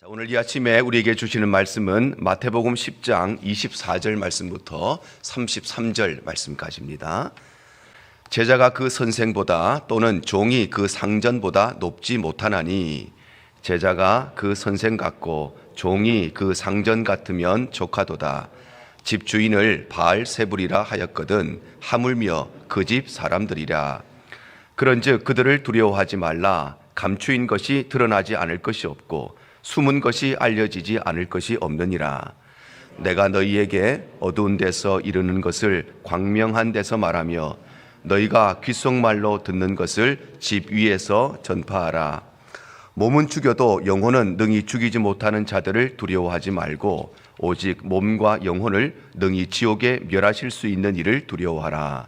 오늘 이 아침에 우리에게 주시는 말씀은 마태복음 10장 24절 말씀부터 33절 말씀까지입니다. 제자가 그 선생보다 또는 종이 그 상전보다 높지 못하나니 제자가 그 선생 같고 종이 그 상전 같으면 조카도다. 집주인을 바알세불이라 하였거든 하물며 그 집 사람들이라. 그런즉 그들을 두려워하지 말라. 감추인 것이 드러나지 않을 것이 없고 숨은 것이 알려지지 않을 것이 없느니라. 내가 너희에게 어두운 데서 이르는 것을 광명한 데서 말하며 너희가 귓속말로 듣는 것을 집 위에서 전파하라. 몸은 죽여도 영혼은 능히 죽이지 못하는 자들을 두려워하지 말고 오직 몸과 영혼을 능히 지옥에 멸하실 수 있는 이를 두려워하라.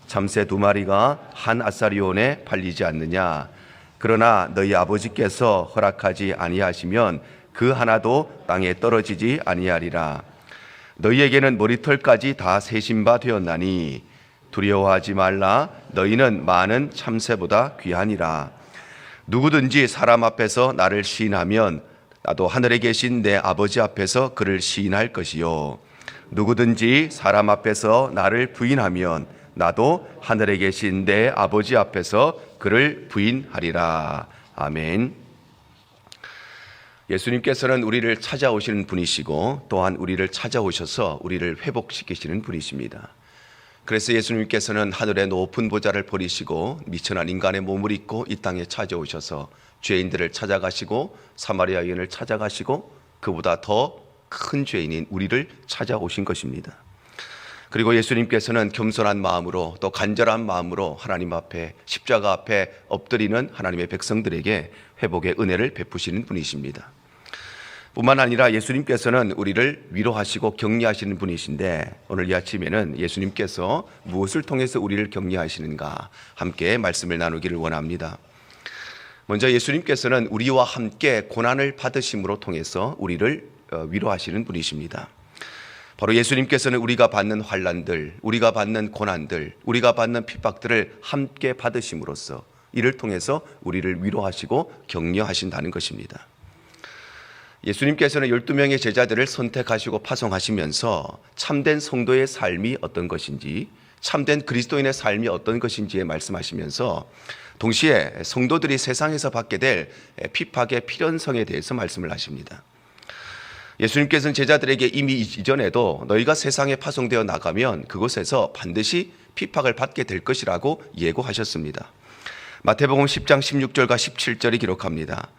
참새 2마리가 한 아사리온에 팔리지 않느냐. 그러나 너희 아버지께서 허락하지 아니하시면 그 하나도 땅에 떨어지지 아니하리라. 너희에게는 머리털까지 다 세신 바 되었나니 두려워하지 말라. 너희는 많은 참새보다 귀하니라. 누구든지 사람 앞에서 나를 시인하면 나도 하늘에 계신 내 아버지 앞에서 그를 시인할 것이요. 누구든지 사람 앞에서 나를 부인하면 나도 하늘에 계신 내 아버지 앞에서 그를 부인하리라. 아멘. 예수님께서는 우리를 찾아오시는 분이시고 또한 우리를 찾아오셔서 우리를 회복시키시는 분이십니다. 그래서 예수님께서는 하늘의 높은 보좌를 버리시고 미천한 인간의 몸을 입고 이 땅에 찾아오셔서 죄인들을 찾아가시고 사마리아 여인을 찾아가시고 그보다 더 큰 죄인인 우리를 찾아오신 것입니다. 그리고 예수님께서는 겸손한 마음으로 또 간절한 마음으로 하나님 앞에 십자가 앞에 엎드리는 하나님의 백성들에게 회복의 은혜를 베푸시는 분이십니다. 뿐만 아니라 예수님께서는 우리를 위로하시고 격려하시는 분이신데 오늘 이 아침에는 예수님께서 무엇을 통해서 우리를 격려하시는가 함께 말씀을 나누기를 원합니다. 먼저 예수님께서는 우리와 함께 고난을 받으심으로 통해서 우리를 위로하시는 분이십니다. 바로 예수님께서는 우리가 받는 환난들, 우리가 받는 고난들, 우리가 받는 핍박들을 함께 받으심으로써 이를 통해서 우리를 위로하시고 격려하신다는 것입니다. 예수님께서는 12명의 제자들을 선택하시고 파송하시면서 참된 성도의 삶이 어떤 것인지, 참된 그리스도인의 삶이 어떤 것인지에 말씀하시면서 동시에 성도들이 세상에서 받게 될 핍박의 필연성에 대해서 말씀을 하십니다. 예수님께서는 제자들에게 이미 이전에도 너희가 세상에 파송되어 나가면 그곳에서 반드시 핍박을 받게 될 것이라고 예고하셨습니다. 마태복음 10장 16절과 17절이 기록합니다.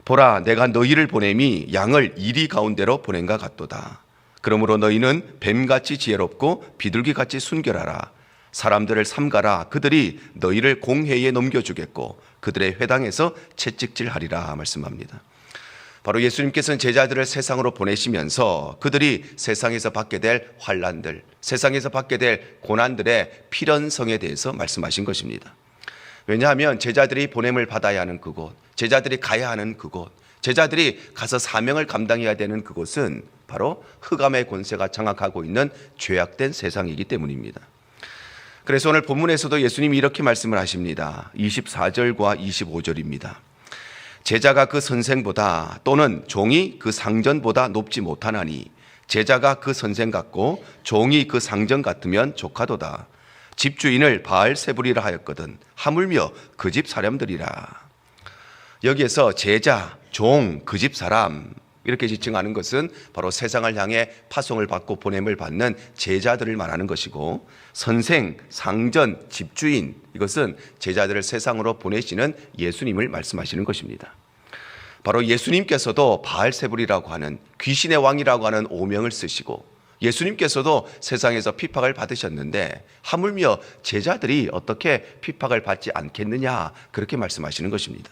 보라, 내가 너희를 보냄이 양을 이리 가운데로 보낸가 같도다. 그러므로 너희는 뱀같이 지혜롭고 비둘기같이 순결하라. 사람들을 삼가라. 그들이 너희를 공회에 넘겨주겠고 그들의 회당에서 채찍질하리라 말씀합니다. 바로 예수님께서는 제자들을 세상으로 보내시면서 그들이 세상에서 받게 될 환난들, 세상에서 받게 될 고난들의 필연성에 대해서 말씀하신 것입니다. 왜냐하면 제자들이 보냄을 받아야 하는 그곳, 제자들이 가야 하는 그곳, 제자들이 가서 사명을 감당해야 되는 그곳은 바로 흑암의 권세가 장악하고 있는 죄악된 세상이기 때문입니다. 그래서 오늘 본문에서도 예수님이 이렇게 말씀을 하십니다. 24절과 25절입니다. 제자가 그 선생보다 또는 종이 그 상전보다 높지 못하나니 제자가 그 선생 같고 종이 그 상전 같으면 조카도다. 집주인을 바알세불이라 하였거든 하물며 그 집 사람들이라. 여기에서 제자, 종, 그 집 사람 이렇게 지칭하는 것은 바로 세상을 향해 파송을 받고 보냄을 받는 제자들을 말하는 것이고, 선생, 상전, 집주인 이것은 제자들을 세상으로 보내시는 예수님을 말씀하시는 것입니다. 바로 예수님께서도 바알세불이라고 하는 귀신의 왕이라고 하는 오명을 쓰시고 예수님께서도 세상에서 핍박을 받으셨는데 하물며 제자들이 어떻게 핍박을 받지 않겠느냐 그렇게 말씀하시는 것입니다.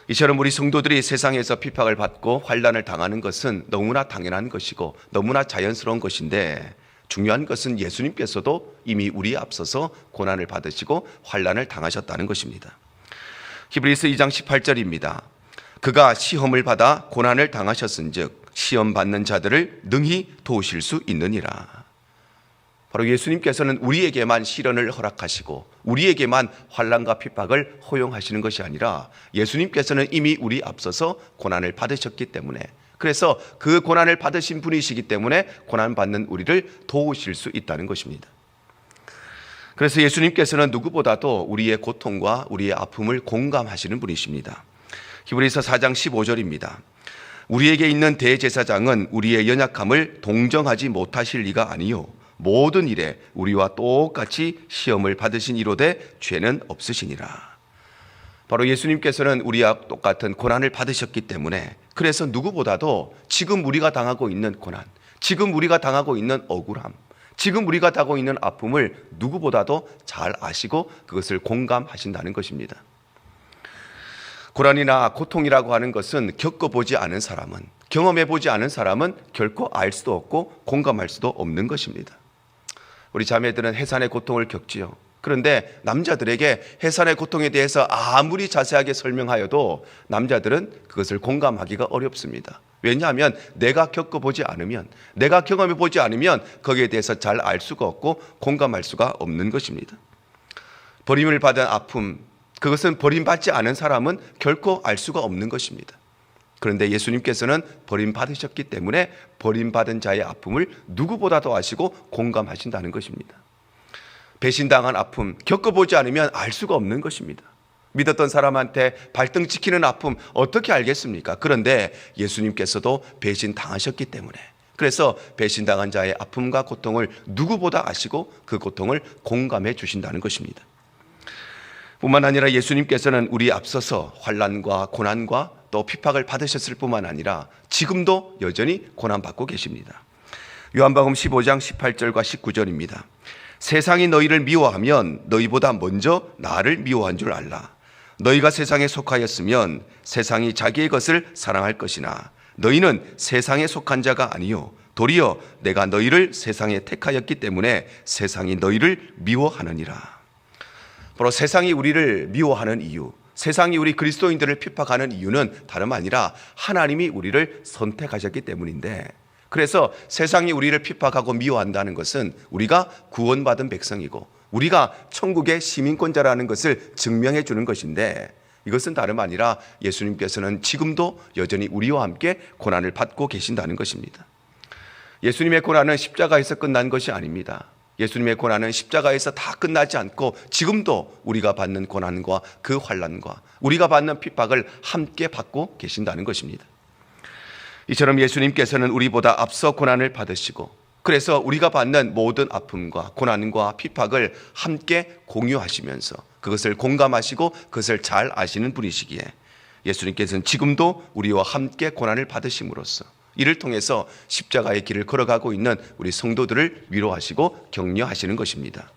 이처럼 우리 성도들이 세상에서 핍박을 받고 환난을 당하는 것은 너무나 당연한 것이고 너무나 자연스러운 것인데 중요한 것은 예수님께서도 이미 우리에 앞서서 고난을 받으시고 환난을 당하셨다는 것입니다. 히브리서 2장 18절입니다. 그가 시험을 받아 고난을 당하셨은즉 시험 받는 자들을 능히 도우실 수 있느니라. 바로 예수님께서는 우리에게만 시련을 허락하시고 우리에게만 환난과 핍박을 허용하시는 것이 아니라 예수님께서는 이미 우리 앞서서 고난을 받으셨기 때문에, 그래서 그 고난을 받으신 분이시기 때문에 고난받는 우리를 도우실 수 있다는 것입니다. 그래서 예수님께서는 누구보다도 우리의 고통과 우리의 아픔을 공감하시는 분이십니다. 히브리서 4장 15절입니다. 우리에게 있는 대제사장은 우리의 연약함을 동정하지 못하실 리가 아니요 모든 일에 우리와 똑같이 시험을 받으신 이로되 죄는 없으시니라. 바로 예수님께서는 우리와 똑같은 고난을 받으셨기 때문에, 그래서 누구보다도 지금 우리가 당하고 있는 고난, 지금 우리가 당하고 있는 억울함, 지금 우리가 당하고 있는 아픔을 누구보다도 잘 아시고 그것을 공감하신다는 것입니다. 고난이나 고통이라고 하는 것은 겪어보지 않은 사람은, 경험해보지 않은 사람은 결코 알 수도 없고 공감할 수도 없는 것입니다. 우리 자매들은 해산의 고통을 겪지요. 그런데 남자들에게 해산의 고통에 대해서 아무리 자세하게 설명하여도 남자들은 그것을 공감하기가 어렵습니다. 왜냐하면 내가 겪어보지 않으면, 내가 경험해보지 않으면 거기에 대해서 잘 알 수가 없고 공감할 수가 없는 것입니다. 버림을 받은 아픔, 그것은 버림받지 않은 사람은 결코 알 수가 없는 것입니다. 그런데 예수님께서는 버림받으셨기 때문에 버림받은 자의 아픔을 누구보다도 아시고 공감하신다는 것입니다. 배신당한 아픔, 겪어보지 않으면 알 수가 없는 것입니다. 믿었던 사람한테 발등 찍히는 아픔 어떻게 알겠습니까? 그런데 예수님께서도 배신당하셨기 때문에, 그래서 배신당한 자의 아픔과 고통을 누구보다 아시고 그 고통을 공감해 주신다는 것입니다. 뿐만 아니라 예수님께서는 우리 앞서서 환난과 고난과 또 핍박을 받으셨을 뿐만 아니라 지금도 여전히 고난받고 계십니다. 요한복음 15장 18절과 19절입니다. 세상이 너희를 미워하면 너희보다 먼저 나를 미워한 줄 알라. 너희가 세상에 속하였으면 세상이 자기의 것을 사랑할 것이나 너희는 세상에 속한 자가 아니요 도리어 내가 너희를 세상에 택하였기 때문에 세상이 너희를 미워하느니라. 바로 세상이 우리를 미워하는 이유, 세상이 우리 그리스도인들을 핍박하는 이유는 다름 아니라 하나님이 우리를 선택하셨기 때문인데, 그래서 세상이 우리를 핍박하고 미워한다는 것은 우리가 구원받은 백성이고 우리가 천국의 시민권자라는 것을 증명해 주는 것인데, 이것은 다름 아니라 예수님께서는 지금도 여전히 우리와 함께 고난을 받고 계신다는 것입니다. 예수님의 고난은 십자가에서 끝난 것이 아닙니다. 예수님의 고난은 십자가에서 다 끝나지 않고 지금도 우리가 받는 고난과 그 환난과 우리가 받는 핍박을 함께 받고 계신다는 것입니다. 이처럼 예수님께서는 우리보다 앞서 고난을 받으시고, 그래서 우리가 받는 모든 아픔과 고난과 핍박을 함께 공유하시면서 그것을 공감하시고 그것을 잘 아시는 분이시기에 예수님께서는 지금도 우리와 함께 고난을 받으심으로써 이를 통해서 십자가의 길을 걸어가고 있는 우리 성도들을 위로하시고 격려하시는 것입니다.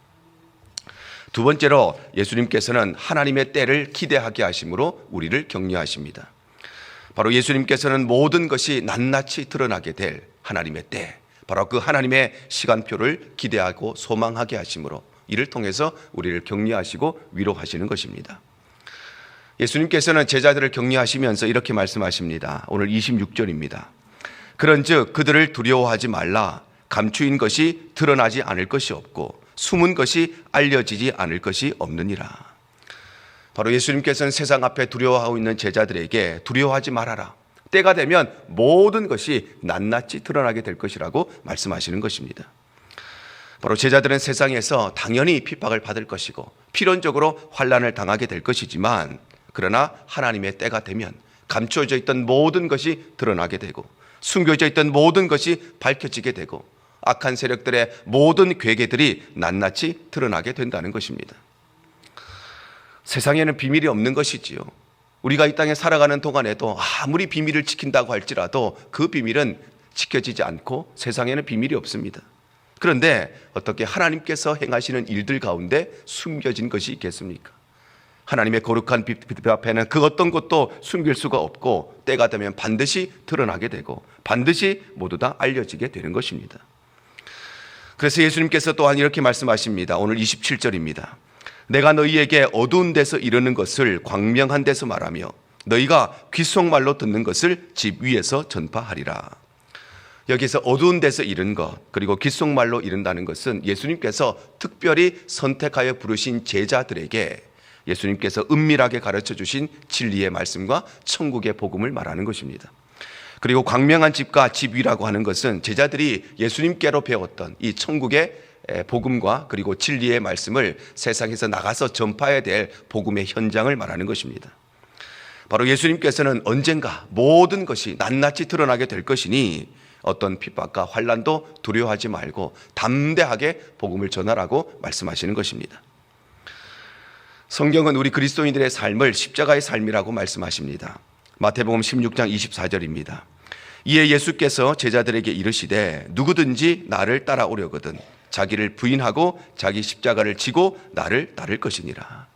두 번째로 예수님께서는 하나님의 때를 기대하게 하심으로 우리를 격려하십니다. 바로 예수님께서는 모든 것이 낱낱이 드러나게 될 하나님의 때, 바로 그 하나님의 시간표를 기대하고 소망하게 하심으로 이를 통해서 우리를 격려하시고 위로하시는 것입니다. 예수님께서는 제자들을 격려하시면서 이렇게 말씀하십니다. 오늘 26절입니다. 그런즉 그들을 두려워하지 말라. 감추인 것이 드러나지 않을 것이 없고 숨은 것이 알려지지 않을 것이 없느니라. 바로 예수님께서는 세상 앞에 두려워하고 있는 제자들에게 두려워하지 말아라. 때가 되면 모든 것이 낱낱이 드러나게 될 것이라고 말씀하시는 것입니다. 바로 제자들은 세상에서 당연히 핍박을 받을 것이고 필연적으로 환난을 당하게 될 것이지만, 그러나 하나님의 때가 되면 감추어져 있던 모든 것이 드러나게 되고 숨겨져 있던 모든 것이 밝혀지게 되고 악한 세력들의 모든 괴계들이 낱낱이 드러나게 된다는 것입니다. 세상에는 비밀이 없는 것이지요. 우리가 이 땅에 살아가는 동안에도 아무리 비밀을 지킨다고 할지라도 그 비밀은 지켜지지 않고 세상에는 비밀이 없습니다. 그런데 어떻게 하나님께서 행하시는 일들 가운데 숨겨진 것이 있겠습니까? 하나님의 거룩한 빛 앞에는 그 어떤 것도 숨길 수가 없고 때가 되면 반드시 드러나게 되고 반드시 모두 다 알려지게 되는 것입니다. 그래서 예수님께서 또한 이렇게 말씀하십니다. 오늘 27절입니다. 내가 너희에게 어두운 데서 이르는 것을 광명한 데서 말하며 너희가 귓속말로 듣는 것을 집 위에서 전파하리라. 여기서 어두운 데서 이른 것, 그리고 귓속말로 이른다는 것은 예수님께서 특별히 선택하여 부르신 제자들에게 예수님께서 은밀하게 가르쳐 주신 진리의 말씀과 천국의 복음을 말하는 것입니다. 그리고 광명한 집과 집 위라고 하는 것은 제자들이 예수님께로 배웠던 이 천국의 복음과 그리고 진리의 말씀을 세상에서 나가서 전파해야 될 복음의 현장을 말하는 것입니다. 바로 예수님께서는 언젠가 모든 것이 낱낱이 드러나게 될 것이니 어떤 핍박과 환난도 두려워하지 말고 담대하게 복음을 전하라고 말씀하시는 것입니다. 성경은 우리 그리스도인들의 삶을 십자가의 삶이라고 말씀하십니다. 마태복음 16장 24절입니다. 이에 예수께서 제자들에게 이르시되 누구든지 나를 따라오려거든 자기를 부인하고 자기 십자가를 지고 나를 따를 것이니라.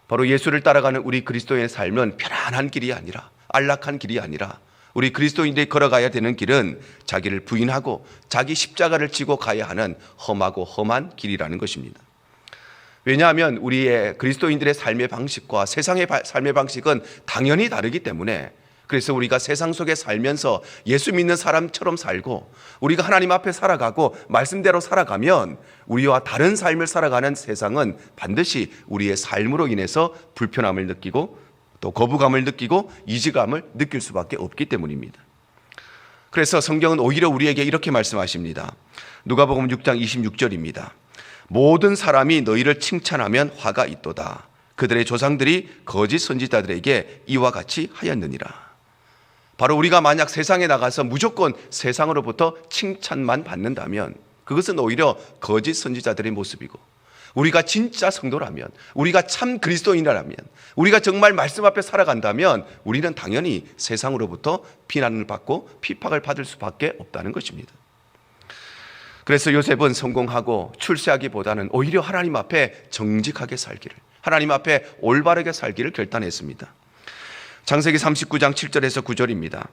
바로 예수를 따라가는 우리 그리스도인의 삶은 편안한 길이 아니라, 안락한 길이 아니라, 우리 그리스도인들이 걸어가야 되는 길은 자기를 부인하고 자기 십자가를 지고 가야 하는 험하고 험한 길이라는 것입니다. 왜냐하면 우리의 그리스도인들의 삶의 방식과 세상의 삶의 방식은 당연히 다르기 때문에, 그래서 우리가 세상 속에 살면서 예수 믿는 사람처럼 살고 우리가 하나님 앞에 살아가고 말씀대로 살아가면 우리와 다른 삶을 살아가는 세상은 반드시 우리의 삶으로 인해서 불편함을 느끼고 또 거부감을 느끼고 이질감을 느낄 수밖에 없기 때문입니다. 그래서 성경은 오히려 우리에게 이렇게 말씀하십니다. 누가복음 6장 26절입니다. 모든 사람이 너희를 칭찬하면 화가 있도다. 그들의 조상들이 거짓 선지자들에게 이와 같이 하였느니라. 바로 우리가 만약 세상에 나가서 무조건 세상으로부터 칭찬만 받는다면 그것은 오히려 거짓 선지자들의 모습이고, 우리가 진짜 성도라면, 우리가 참 그리스도인이라면, 우리가 정말 말씀 앞에 살아간다면 우리는 당연히 세상으로부터 비난을 받고 핍박을 받을 수밖에 없다는 것입니다. 그래서 요셉은 성공하고 출세하기보다는 오히려 하나님 앞에 정직하게 살기를, 하나님 앞에 올바르게 살기를 결단했습니다. 창세기 39장 7절에서 9절입니다.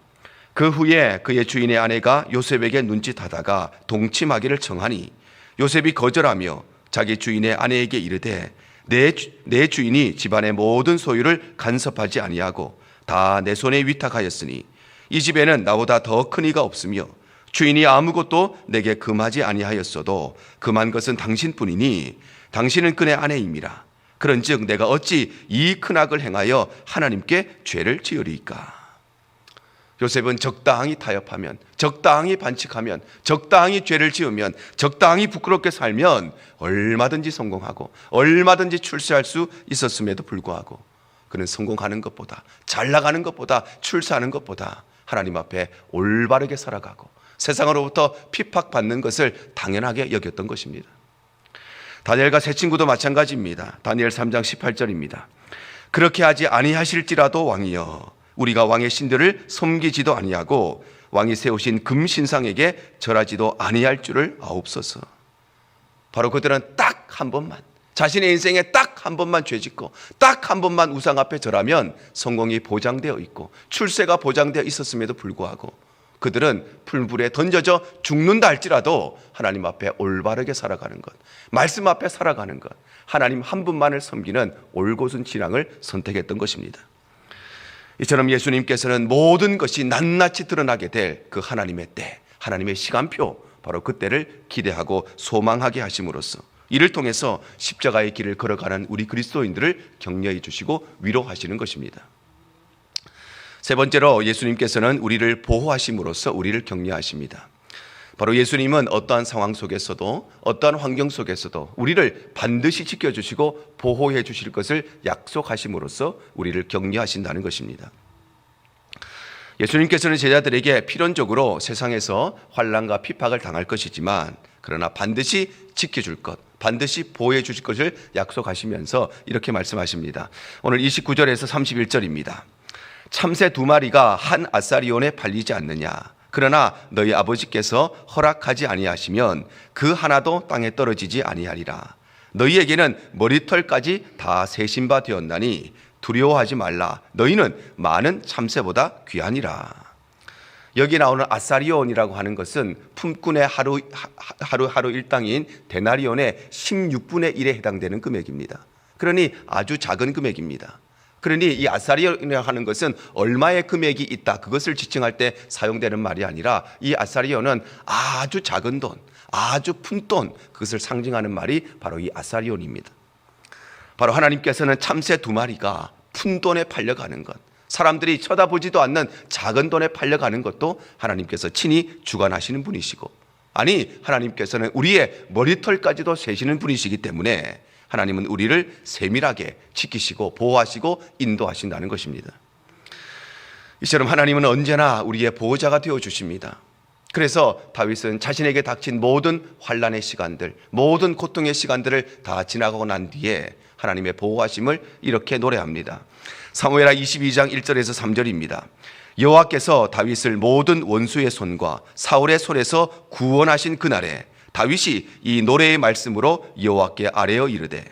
그 후에 그의 주인의 아내가 요셉에게 눈짓하다가 동침하기를 청하니 요셉이 거절하며 자기 주인의 아내에게 이르되 내 주인이 집안의 모든 소유를 간섭하지 아니하고 다 내 손에 위탁하였으니 이 집에는 나보다 더 큰 이가 없으며 주인이 아무것도 내게 금하지 아니하였어도 금한 것은 당신뿐이니 당신은 그의 아내임이라. 그런즉 내가 어찌 이 큰 악을 행하여 하나님께 죄를 지으리이까. 요셉은 적당히 타협하면, 적당히 반칙하면, 적당히 죄를 지으면, 적당히 부끄럽게 살면 얼마든지 성공하고 얼마든지 출세할 수 있었음에도 불구하고 그는 성공하는 것보다, 잘 나가는 것보다, 출세하는 것보다 하나님 앞에 올바르게 살아가고 세상으로부터 핍박받는 것을 당연하게 여겼던 것입니다. 다니엘과 세 친구도 마찬가지입니다. 다니엘 3장 18절입니다. 그렇게 하지 아니하실지라도 왕이여 우리가 왕의 신들을 섬기지도 아니하고 왕이 세우신 금신상에게 절하지도 아니할 줄을 아옵소서. 바로 그들은 딱 한 번만, 자신의 인생에 딱 한 번만 죄짓고 딱 한 번만 우상 앞에 절하면 성공이 보장되어 있고 출세가 보장되어 있었음에도 불구하고 그들은 풀불에 던져져 죽는다 할지라도 하나님 앞에 올바르게 살아가는 것, 말씀 앞에 살아가는 것, 하나님 한 분만을 섬기는 올곧은 신앙을 선택했던 것입니다. 이처럼 예수님께서는 모든 것이 낱낱이 드러나게 될 그 하나님의 때, 하나님의 시간표, 바로 그때를 기대하고 소망하게 하심으로써 이를 통해서 십자가의 길을 걸어가는 우리 그리스도인들을 격려해 주시고 위로하시는 것입니다. 세 번째로 예수님께서는 우리를 보호하심으로써 우리를 격려하십니다. 바로 예수님은 어떠한 상황 속에서도 어떠한 환경 속에서도 우리를 반드시 지켜주시고 보호해 주실 것을 약속하심으로써 우리를 격려하신다는 것입니다. 예수님께서는 제자들에게 필연적으로 세상에서 환난과 핍박을 당할 것이지만 그러나 반드시 지켜줄 것, 반드시 보호해 주실 것을 약속하시면서 이렇게 말씀하십니다. 오늘 29절에서 31절입니다. 참새 2마리가 한 아사리온에 팔리지 않느냐. 그러나 너희 아버지께서 허락하지 아니하시면 그 하나도 땅에 떨어지지 아니하리라. 너희에게는 머리털까지 다 세신 바 되었나니 두려워하지 말라. 너희는 많은 참새보다 귀하니라. 여기 나오는 아사리온이라고 하는 것은 품꾼의 하루 일당인 데나리온의 16분의 1에 해당되는 금액입니다. 그러니 아주 작은 금액입니다. 그러니 이 아사리온이라 하는 것은 얼마의 금액이 있다, 그것을 지칭할 때 사용되는 말이 아니라 이 아사리온은 아주 작은 돈, 아주 푼돈, 그것을 상징하는 말이 바로 이 아사리온입니다. 바로 하나님께서는 참새 2마리가 푼돈에 팔려가는 것, 사람들이 쳐다보지도 않는 작은 돈에 팔려가는 것도 하나님께서 친히 주관하시는 분이시고, 아니 하나님께서는 우리의 머리털까지도 세시는 분이시기 때문에 하나님은 우리를 세밀하게 지키시고 보호하시고 인도하신다는 것입니다. 이처럼 하나님은 언제나 우리의 보호자가 되어주십니다. 그래서 다윗은 자신에게 닥친 모든 환난의 시간들, 모든 고통의 시간들을 다 지나가고 난 뒤에 하나님의 보호하심을 이렇게 노래합니다. 사무엘하 22장 1절에서 3절입니다. 여호와께서 다윗을 모든 원수의 손과 사울의 손에서 구원하신 그날에 다윗이 이 노래의 말씀으로 여호와께 아뢰어 이르되,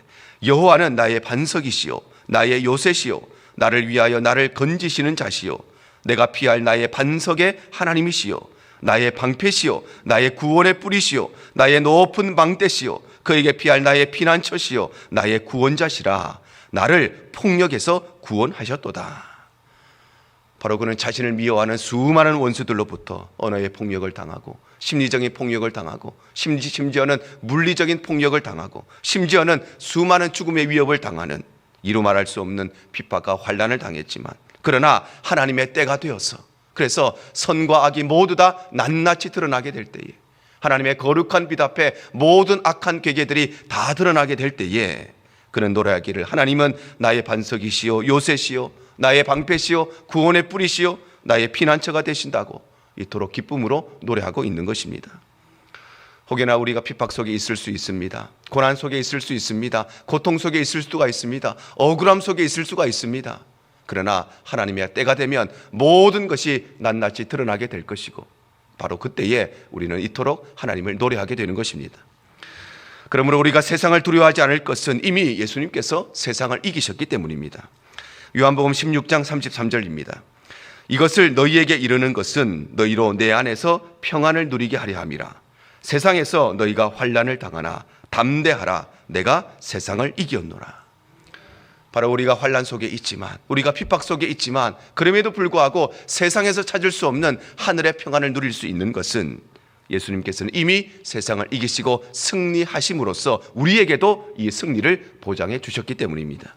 여호와는 나의 반석이시요 나의 요새시요 나를 위하여 나를 건지시는 자시요 내가 피할 나의 반석의 하나님이시요 나의 방패시요 나의 구원의 뿌리시요 나의 높은 망대시요 그에게 피할 나의 피난처시요 나의 구원자시라. 나를 폭력에서 구원하셨도다. 바로 그는 자신을 미워하는 수많은 원수들로부터 언어의 폭력을 당하고 심리적인 폭력을 당하고 심지어는 물리적인 폭력을 당하고 심지어는 수많은 죽음의 위협을 당하는 이루 말할 수 없는 핍박과 환난을 당했지만, 그러나 하나님의 때가 되어서, 그래서 선과 악이 모두 다 낱낱이 드러나게 될 때에, 하나님의 거룩한 빛 앞에 모든 악한 계계들이 다 드러나게 될 때에 그는 노래하기를, 하나님은 나의 반석이시요 요새시요 나의 방패시요 구원의 뿌리시요 나의 피난처가 되신다고 이토록 기쁨으로 노래하고 있는 것입니다. 혹여나 우리가 핍박 속에 있을 수 있습니다. 고난 속에 있을 수 있습니다. 고통 속에 있을 수가 있습니다. 억울함 속에 있을 수가 있습니다. 그러나 하나님의 때가 되면 모든 것이 낱낱이 드러나게 될 것이고, 바로 그때에 우리는 이토록 하나님을 노래하게 되는 것입니다. 그러므로 우리가 세상을 두려워하지 않을 것은 이미 예수님께서 세상을 이기셨기 때문입니다. 요한복음 16장 33절입니다. 이것을 너희에게 이르는 것은 너희로 내 안에서 평안을 누리게 하려 함이라. 세상에서 너희가 환난을 당하나 담대하라. 내가 세상을 이겼노라. 바로 우리가 환난 속에 있지만, 우리가 핍박 속에 있지만, 그럼에도 불구하고 세상에서 찾을 수 없는 하늘의 평안을 누릴 수 있는 것은 예수님께서는 이미 세상을 이기시고 승리하심으로써 우리에게도 이 승리를 보장해 주셨기 때문입니다.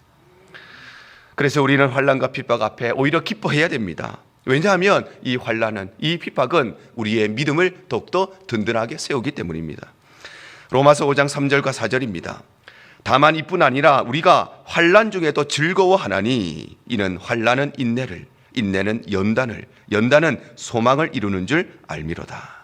그래서 우리는 환난과 핍박 앞에 오히려 기뻐해야 됩니다. 왜냐하면 이 환난은, 이 핍박은 우리의 믿음을 더욱더 든든하게 세우기 때문입니다. 로마서 5장 3절과 4절입니다. 다만 이뿐 아니라 우리가 환난 중에도 즐거워하나니 이는 환난은 인내를, 인내는 연단을, 연단은 소망을 이루는 줄 알미로다.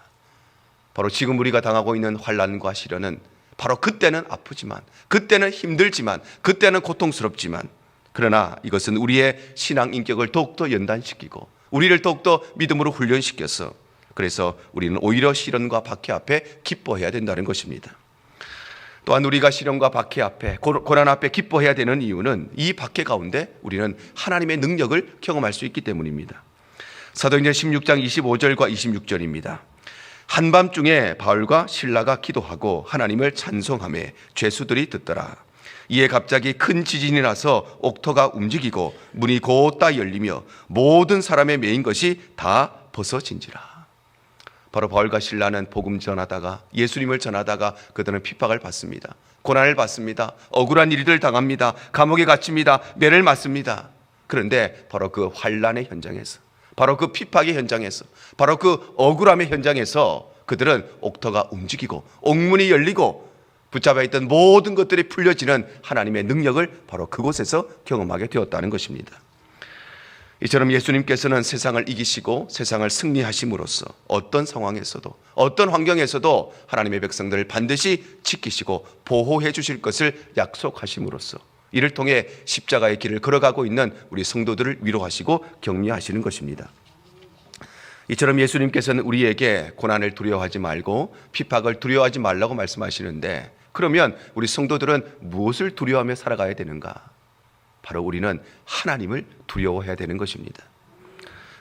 바로 지금 우리가 당하고 있는 환난과 시련은 바로 그때는 아프지만, 그때는 힘들지만, 그때는 고통스럽지만, 그러나 이것은 우리의 신앙 인격을 더욱더 연단시키고 우리를 더욱더 믿음으로 훈련시켜서, 그래서 우리는 오히려 시련과 박해 앞에 기뻐해야 된다는 것입니다. 또한 우리가 시련과 박해 앞에, 고난 앞에 기뻐해야 되는 이유는 이 박해 가운데 우리는 하나님의 능력을 경험할 수 있기 때문입니다. 사도행전 16장 25절과 26절입니다. 한밤중에 바울과 실라가 기도하고 하나님을 찬송하며 죄수들이 듣더라. 이에 갑자기 큰 지진이 나서 옥토가 움직이고 문이 곧다 열리며 모든 사람의 매인 것이 다 벗어진지라. 바로 바울과 실라는 복음 전하다가, 예수님을 전하다가 그들은 핍박을 받습니다. 고난을 받습니다. 억울한 일들을 당합니다. 감옥에 갇힙니다. 매를 맞습니다. 그런데 바로 그 환난의 현장에서, 바로 그 핍박의 현장에서, 바로 그 억울함의 현장에서 그들은 옥토가 움직이고 옥문이 열리고 붙잡아 있던 모든 것들이 풀려지는 하나님의 능력을 바로 그곳에서 경험하게 되었다는 것입니다. 이처럼 예수님께서는 세상을 이기시고 세상을 승리하심으로써 어떤 상황에서도, 어떤 환경에서도 하나님의 백성들을 반드시 지키시고 보호해 주실 것을 약속하심으로써 이를 통해 십자가의 길을 걸어가고 있는 우리 성도들을 위로하시고 격려하시는 것입니다. 이처럼 예수님께서는 우리에게 고난을 두려워하지 말고 핍박을 두려워하지 말라고 말씀하시는데, 그러면 우리 성도들은 무엇을 두려워하며 살아가야 되는가? 바로 우리는 하나님을 두려워해야 되는 것입니다.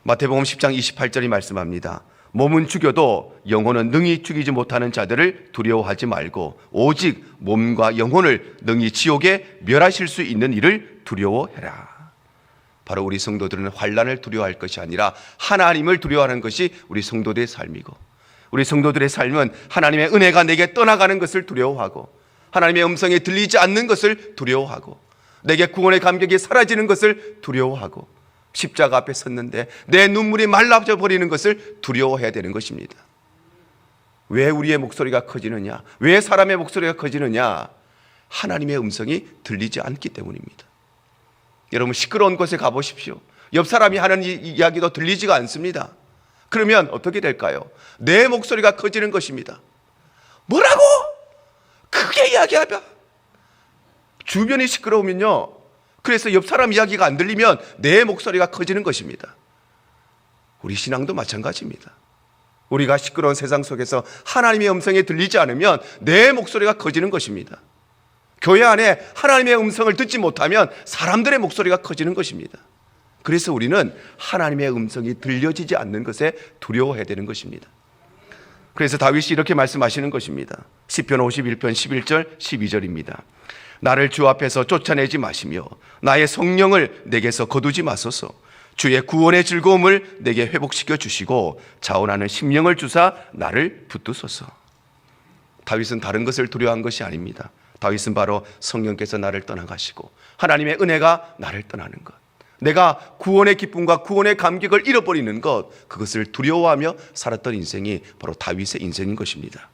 마태복음 10장 28절이 말씀합니다. 몸은 죽여도 영혼은 능히 죽이지 못하는 자들을 두려워하지 말고 오직 몸과 영혼을 능히 지옥에 멸하실 수 있는 이를 두려워해라. 바로 우리 성도들은 환난을 두려워할 것이 아니라 하나님을 두려워하는 것이 우리 성도들의 삶이고, 우리 성도들의 삶은 하나님의 은혜가 내게 떠나가는 것을 두려워하고, 하나님의 음성이 들리지 않는 것을 두려워하고, 내게 구원의 감격이 사라지는 것을 두려워하고, 십자가 앞에 섰는데 내 눈물이 말라져 버리는 것을 두려워해야 되는 것입니다. 왜 우리의 목소리가 커지느냐? 왜 사람의 목소리가 커지느냐? 하나님의 음성이 들리지 않기 때문입니다. 여러분, 시끄러운 곳에 가보십시오. 옆 사람이 하는 이야기도 들리지가 않습니다. 그러면 어떻게 될까요? 내 목소리가 커지는 것입니다. 뭐라고? 크게 이야기하면, 주변이 시끄러우면요, 그래서 옆 사람 이야기가 안 들리면 내 목소리가 커지는 것입니다. 우리 신앙도 마찬가지입니다. 우리가 시끄러운 세상 속에서 하나님의 음성이 들리지 않으면 내 목소리가 커지는 것입니다. 교회 안에 하나님의 음성을 듣지 못하면 사람들의 목소리가 커지는 것입니다. 그래서 우리는 하나님의 음성이 들려지지 않는 것에 두려워해야 되는 것입니다. 그래서 다윗이 이렇게 말씀하시는 것입니다. 시편 51편 11절 12절입니다. 나를 주 앞에서 쫓아내지 마시며 나의 성령을 내게서 거두지 마소서. 주의 구원의 즐거움을 내게 회복시켜 주시고 자원하는 심령을 주사 나를 붙드소서. 다윗은 다른 것을 두려워한 것이 아닙니다. 다윗은 바로 성령께서 나를 떠나가시고 하나님의 은혜가 나를 떠나는 것, 내가 구원의 기쁨과 구원의 감격을 잃어버리는 것, 그것을 두려워하며 살았던 인생이 바로 다윗의 인생인 것입니다.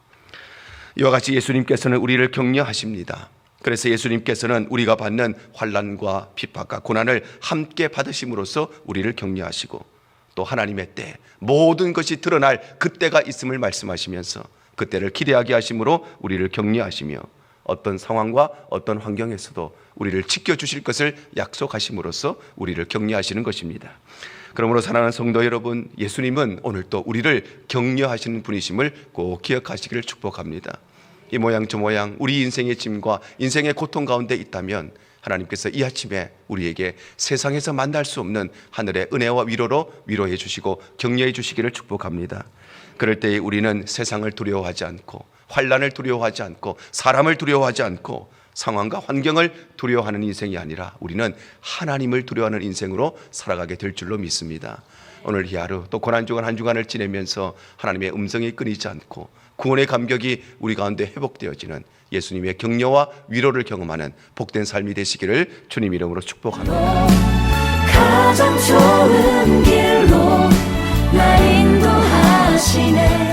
이와 같이 예수님께서는 우리를 격려하십니다. 그래서 예수님께서는 우리가 받는 환난과 핍박과 고난을 함께 받으심으로써 우리를 격려하시고, 또 하나님의 때 모든 것이 드러날 그때가 있음을 말씀하시면서 그때를 기대하게 하심으로 우리를 격려하시며, 어떤 상황과 어떤 환경에서도 우리를 지켜주실 것을 약속하심으로써 우리를 격려하시는 것입니다. 그러므로 사랑하는 성도 여러분, 예수님은 오늘 또 우리를 격려하시는 분이심을 꼭 기억하시기를 축복합니다. 이 모양 저 모양 우리 인생의 짐과 인생의 고통 가운데 있다면 하나님께서 이 아침에 우리에게 세상에서 만날 수 없는 하늘의 은혜와 위로로 위로해 주시고 격려해 주시기를 축복합니다. 그럴 때 우리는 세상을 두려워하지 않고, 환난을 두려워하지 않고, 사람을 두려워하지 않고, 상황과 환경을 두려워하는 인생이 아니라 우리는 하나님을 두려워하는 인생으로 살아가게 될 줄로 믿습니다. 오늘 이 하루 또 고난주간 한 주간을 지내면서 하나님의 음성이 끊이지 않고 구원의 감격이 우리 가운데 회복되어지는 예수님의 격려와 위로를 경험하는 복된 삶이 되시기를 주님 이름으로 축복합니다. 가장 좋은 길로 나 인도하시네.